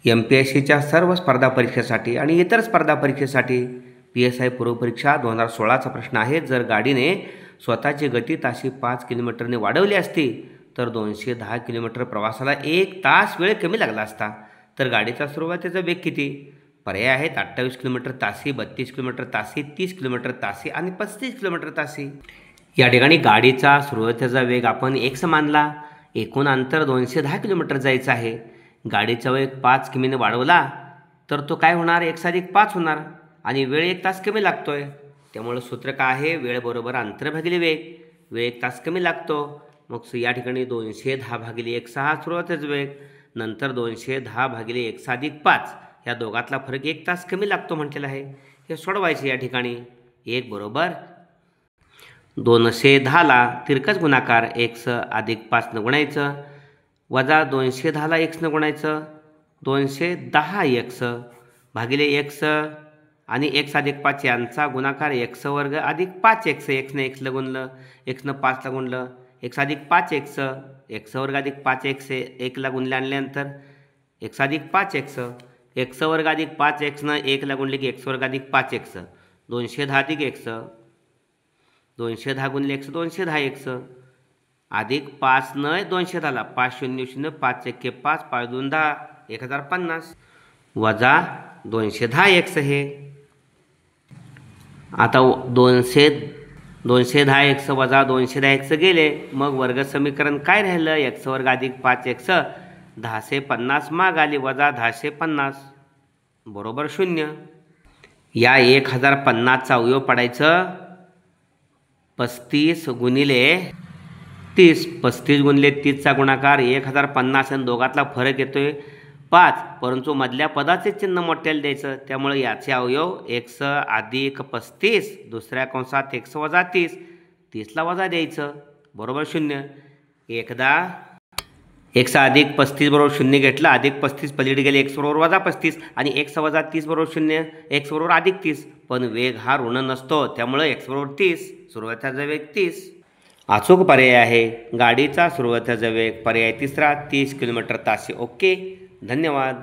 MPSCच्या सर्व स्पर्धा परीक्षेसाठी आणि इतर स्पर्धा परीक्षेसाठी PSI पूर्वपरीक्षा 2016चा प्रश्न आहे. जर गाडीने स्वतःची गती ताशी 5 किलोमीटरने वाढवली असती तर 210 किलोमीटर प्रवासाला 1 तास वेळ कमी लागला असता. तर गाडीचा सुरुवातीचा वेग किती? पर्याय आहेत 28 किलोमीटर तासी, 32 किलोमीटर तासी, 30 किलोमीटर तासी आणि 35 किलोमीटर तासी. या ठिकाणी गाडीचा सुरुवातीचा वेग आपण x मानला. एकूण अंतर 210 किलोमीटर जायचं आहे. गाडीचा वेग 5 किमीने वाढवला तर तो काय होणार? x अधिक 5 होणार आणि वेळ 1 तास कमी लागतोय. त्यामुळे सूत्र काय आहे? वेळ बरोबर अंतर भागिले वेग. वेळ 1 तास कमी लागतो. मग या ठिकाणी 210 भागिले 1 हा सुरुवातीचा वेग, नंतर 210 भागिले 1 अधिक 5 या दोघातला फरक 1 तास कमी लागतो म्हटलेला आहे. हे सोडवायचे. या ठिकाणी 1 बरोबर 210ला तिरकस गुणाकार x अधिक 5 गुणायचं, वजा 210ला x गुणायचं, 210x भागिले x आणि x अधिक 5 यांचा गुणाकार x वर्ग अधिक 5x. xने xला गुणलं, xनं 5ला गुणलं, x अधिक 5x, x वर्ग अधिक 5x 1ला गुणले आणल्यानंतर x अधिक 5x, x वर्ग अधिक 5xनं 1ला गुणले की x वर्ग अधिक 5x, 210 अधिक x, 210 गुणले x 210x अधिक 5 न 210ला 5 0 0 5 1 5 5 2 10 1050 वजा 210x. हे आता 210x वजा 210x गेले. मग वर्ग समीकरण काय राहिलं? x वर्ग अधिक 5x 10 से 50 माग आली, वजा 10 से 50 बरोबर 0. या 1050चा अवयव पडायचं 35 गुणिले 30. 35 गुणिले 30चा गुणाकार 1050 आणि दोघातला फरक येतोय 5, परंतु मधल्या पदाचे चिन्ह मोठ्याला द्यायचं. त्यामुळे याचे अवयव x अधिक 35, दुसऱ्या कंसात x वजा 30, 30ला वजा द्यायचं बरोबर 0. एकदा x अधिक 35 बरोबर 0 घेतला, अधिक 35 पलीकडे गेले x बरोबर वजा 35 आणि x वजा 30 बरोबर 0, x बरोबर अधिक 30. पण वेग हा ऋण नसतो, त्यामुळे x बरोबर 30, सुरुवातीचा वेग 30. अचूक पर्याय आहे गाडीचा सुरुवातीचा वेग पर्याय तिसरा 30 किलोमीटर तासी. ओके, धन्यवाद.